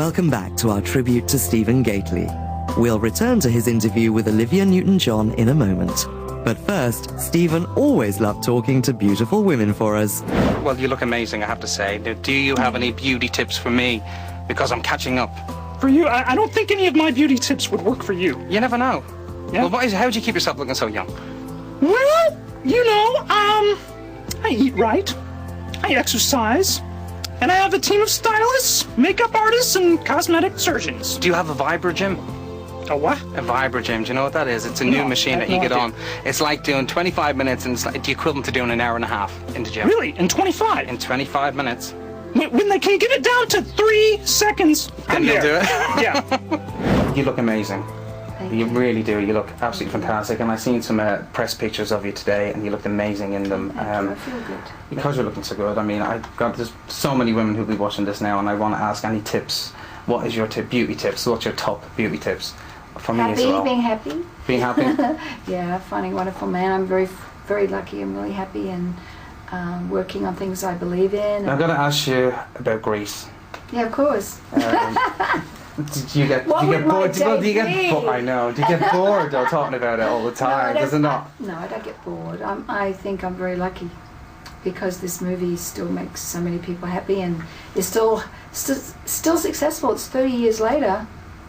Welcome back to our tribute to Stephen Gately. We'll return to his interview with Olivia Newton John in a moment. But first, Stephen always loved talking to beautiful women for us. Well, you look amazing, I have to say. Do you have any beauty tips for me? Because I'm catching up. For you? I don't think any of my beauty tips would work for you. You never know. Yeah? Well, how do you keep yourself looking so young? Well, you know, I eat right, I exercise, and I have a team of stylists, makeup artists, and cosmetic surgeons. Do you have a Vibra gym? A what? A Vibra gym. Do you know what that is? It's a new machine that you get on. It's like doing 25 minutes, and it's like the equivalent to doing an hour and a half in the gym. Really? In 25? In 25 minutes. When they can get it down to 3 seconds, Then you'll do it. Yeah. You look amazing. You really do. You look absolutely fantastic. And I've seen some press pictures of you today, and you look amazing in them. I feel good. Because you're looking so good. I mean, there's so many women who'll be watching this now, and I want to ask any tips. What is your beauty tips? What's your top beauty tips for me as well? Being happy. Being happy? Yeah, finding a wonderful man. I'm very, very lucky. I'm really happy and working on things I believe in. I've got to ask you about Greece. Yeah, of course. Do you get bored? I know. Do you get bored though talking about it all the time? Does it not? No, I don't get bored. I think I'm very lucky because this movie still makes so many people happy and is still successful. It's 30 years later,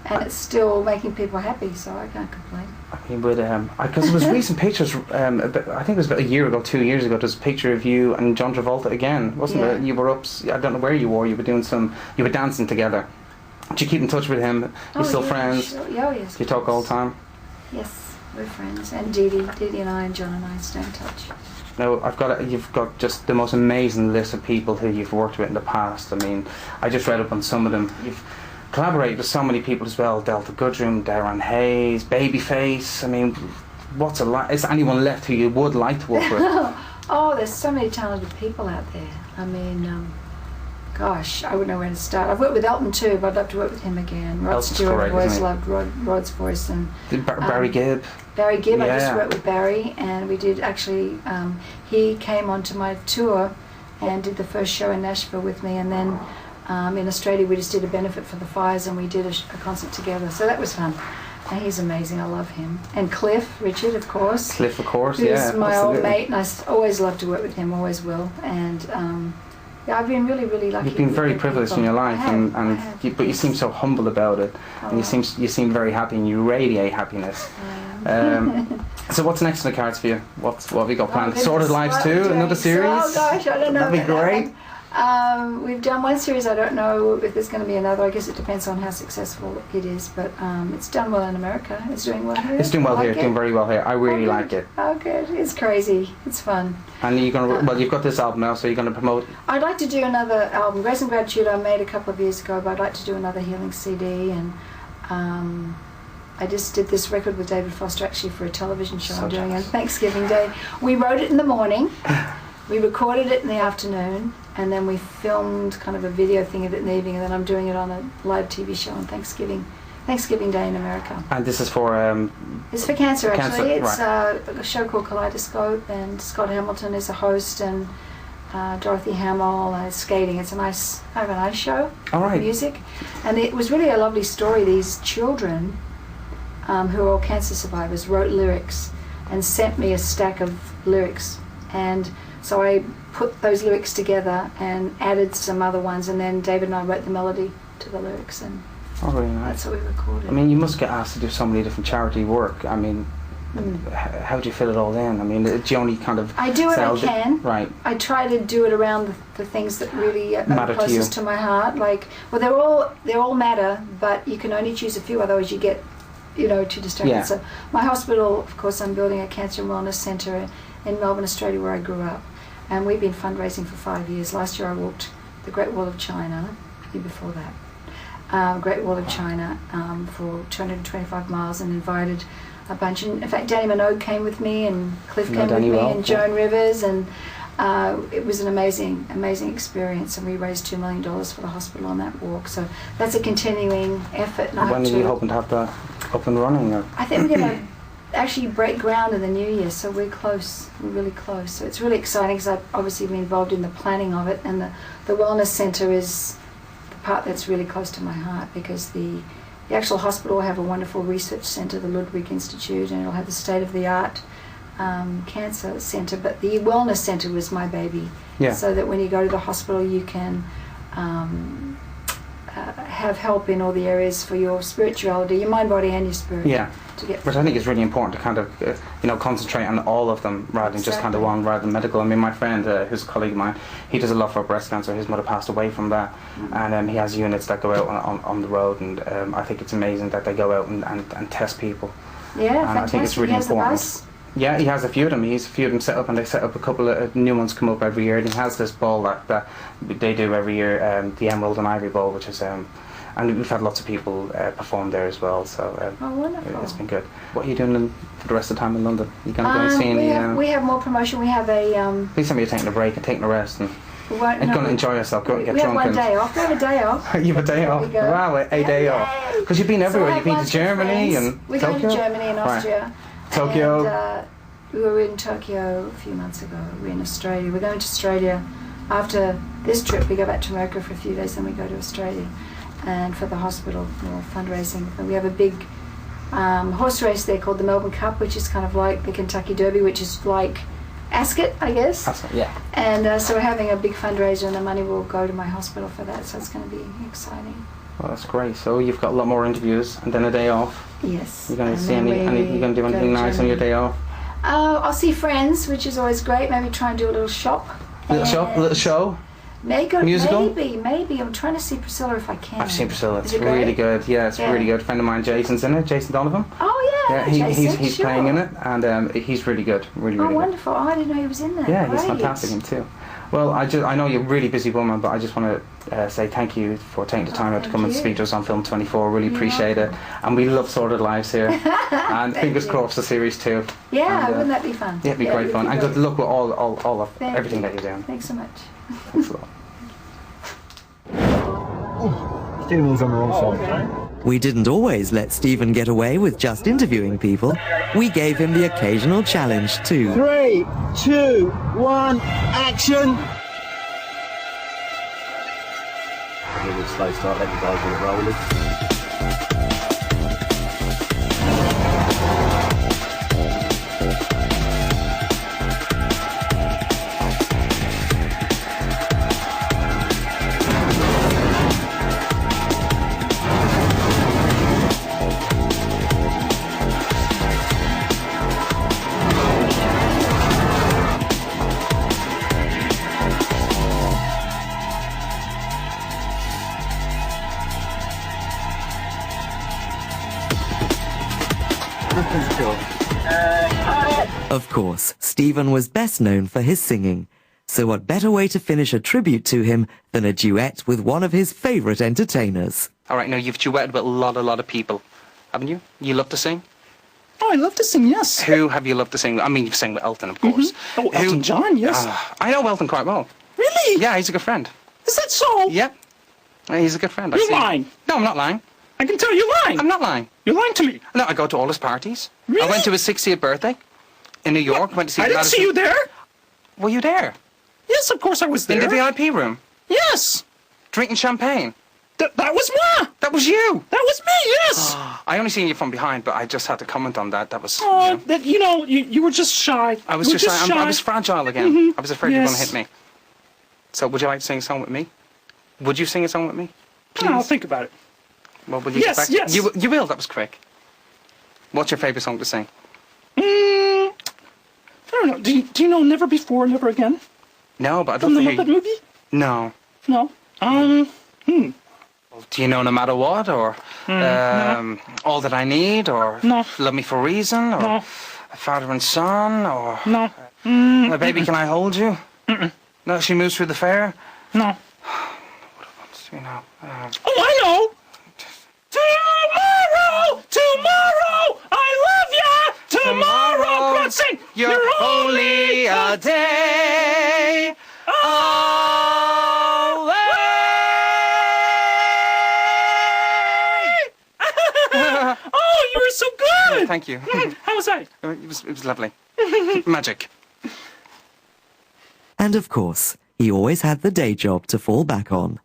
and it's still making people happy. So I can't complain. I mean, but because there was recent pictures. I think it was about a year ago, 2 years ago. There's a picture of you and John Travolta again, wasn't it? You were up. I don't know where you were. You were doing You were dancing together. Do you keep in touch with him? You're still friends? Sure. Yeah, yes. Do you talk all the time? Yes, we're friends. And Dee and I and John and I stay in touch. No, you've got just the most amazing list of people who you've worked with in the past. I mean, I just read up on some of them. You've collaborated with so many people as well. Delta Goodrem, Darren Hayes, Babyface. I mean, is there anyone left who you would like to work with? Oh, there's so many talented people out there. I mean, gosh, I wouldn't know where to start. I've worked with Elton too, but I'd love to work with him again. Rod Stewart, I've always loved Rod's voice. And Barry Gibb. Barry Gibb, I just worked with Barry, and we did actually, he came onto my tour and did the first show in Nashville with me, and then in Australia we just did a benefit for the fires and we did a concert together, so that was fun. And he's amazing, I love him. And Cliff Richard, of course. Cliff, of course, who's my old mate, and I always love to work with him, always will. And yeah, I've been really, really lucky. You've been very privileged in your life, but you seem so humble about it, and you seem very happy, and you radiate happiness. So what's next in the cards for you? What have you got planned? Sorted Lives 2, another series? Oh gosh, I don't know. That'd be great. We've done one series. I don't know if there's going to be another. I guess it depends on how successful it is. But it's done well in America. It's doing well here. It's doing well here. Doing very well here. I really like it. Oh, good. It's crazy. It's fun. And you're gonna you've got this album now, so you're gonna promote. I'd like to do another album. Grace and Gratitude I made a couple of years ago, but I'd like to do another healing CD. And I just did this record with David Foster actually for a television show I'm doing on Thanksgiving Day. We wrote it in the morning. We recorded it in the afternoon, and then we filmed kind of a video thing of it in the evening, and then I'm doing it on a live TV show on Thanksgiving Day in America. And this is for... it's for cancer, actually. It's right. A show called Kaleidoscope, and Scott Hamilton is a host, and Dorothy Hamill is skating. It's I have an ice show, music. And it was really a lovely story. These children, who are all cancer survivors, wrote lyrics and sent me a stack of lyrics. And so I put those lyrics together and added some other ones, and then David and I wrote the melody to the lyrics, and really nice. That's what we recorded. I mean, you must get asked to do so many different charity work. I mean, how do you fit it all in? I mean, do you only kind of... I do what I can. Right. I try to do it around the things that really are matter closest to my heart. Like, well, they all matter, but you can only choose a few, otherwise you get, too distracted. Yeah. So my hospital, of course, I'm building a cancer and wellness centre in Melbourne, Australia, where I grew up. And we've been fundraising for 5 years. Last year I walked the Great Wall of China, the year before that, Great Wall of China for 225 miles, and invited a bunch. And in fact, Danny Minogue came with me, and Cliff came with me, and Joan Rivers, and it was an amazing, amazing experience. And we raised $2 million for the hospital on that walk. So that's a continuing effort. And when are you hoping to have that up and running? Or? I think we're going to actually break ground in the new year, so we're close. We're really close. So it's really exciting because I've obviously been involved in the planning of it, and the wellness centre is the part that's really close to my heart, because the actual hospital will have a wonderful research centre, the Ludwig Institute, and it'll have the state-of-the-art cancer centre, but the wellness centre was my baby. Yeah. So that when you go to the hospital, you can have help in all the areas for your spirituality, your mind, body, and your spirit. Yeah. To get But I think it's really important to kind of, concentrate on all of them rather than just kind of Exactly. one, rather than medical. I mean, my friend, who's a colleague of mine, he does a lot for breast cancer. His mother passed away from that, and he has units that go out on the road, and I think it's amazing that they go out and test people. Yeah, And fantastic. I think it's really He has important. The bus. Yeah, he has a few of them. He's a few of them set up, and they set up a couple of new ones come up every year. And he has this ball that they do every year, the Emerald and Ivory Ball, which is, and we've had lots of people perform there as well. So Oh, wonderful. it's been good. What are you doing for the rest of the time in London? You going to go and see any? We have more promotion. We have a. Please tell me you're taking a break and taking a rest and We won't, going no, to enjoy yourself. Go and get we drunk. have one day off. We have a day off. You have a day Before off. we go. Wow, a day Yay. off. Because you've been everywhere. So I You've been to have lunch with Germany friends. and We're Tokyo. going to Germany and Right. Austria. Tokyo. And, we were in Tokyo a few months ago. We're in Australia. We're going to Australia after this trip. We go back to America for a few days, then we go to Australia, and for the hospital, more fundraising. And we have a big horse race there called the Melbourne Cup, which is kind of like the Kentucky Derby, which is like Ascot, I guess. Yeah. And so we're having a big fundraiser, and the money will go to my hospital for that. So it's going to be exciting. Well, that's great. So you've got a lot more interviews and then a day off. Yes. You're going to And see then you're going to do go anything nice on your day off? I'll see friends, which is always great. Maybe try and do a little shop. Little show? Musical? Maybe. I'm trying to see Priscilla if I can. I've seen Priscilla. It's Is it really great? good. Yeah, it's Yeah. really good. A friend of mine, Jason's in it. Jason Donovan. Oh yeah, Yeah, Jason, he's sure. playing in it, and he's really good. Really, Oh, really good. wonderful! Oh, I didn't know he was in there. Yeah, Great. he's fantastic in too. Well, I know you're a really busy woman, but I just want to say thank you for taking the time out to thank come and you. speak to us on Film 24. Really You're appreciate it, and we love Sorted Lives here. And Thank fingers you. crossed for series 2. Yeah, And, wouldn't that be fun? Yeah, it'd be great it'd fun. be And great. good luck with all of Thank everything you. that you're doing. Thanks so much. Thanks a lot. Stephen's on the wrong side. We didn't always let Stephen get away with just interviewing people. We gave him the occasional challenge too. 3, 2, 1, action! A little slow start, let the guys get it rolling. Of course, Stephen was best known for his singing. So what better way to finish a tribute to him than a duet with one of his favourite entertainers? All right, now you've duetted with a lot of people, haven't you? You love to sing? Oh, I love to sing, yes. Who have you loved to sing with? I mean, you've sang with Elton, of course. Oh, Elton John, yes. I know Elton quite well. Really? Yeah, he's a good friend. Is that so? Yeah. He's a good friend. You're I've seen- lying. No, I'm not lying. I can tell you're lying. I'm not lying. You're lying to me. No, I go to all his parties. Really? I went to his 60th birthday in New York. Went to see I didn't Madison. see you there. Were you there? Yes, of course I was there. In the VIP room, Yes. drinking champagne. That was moi. That was you. That was me, yes. I only seen you from behind, but I just had to comment on that. That was. Oh, you were just shy. I was You were just. I was fragile again. I was afraid you were going Yes. to hit me. So, would you like to sing a song with me? Would you sing a song with me? Please. I'll think about it. What would you Yes, expect? yes. You will. That was quick. What's your favourite song to sing? I don't know. Do you know Never Before, Never Again? No, but I'd From love the to hear. Muppet movie? No. No. Do you know No Matter What, or no. All That I Need, or No. Love Me for a Reason, or No. Father and Son, or No. My Baby Can I Hold You? No, She Moves Through the Fair. No. You know. Oh, I know. Tomorrow, I love ya. Tomorrow, come on, sing. You're only a day away. Oh, you were so good. Thank you. How was I? It was lovely. Magic. And of course, he always had the day job to fall back on.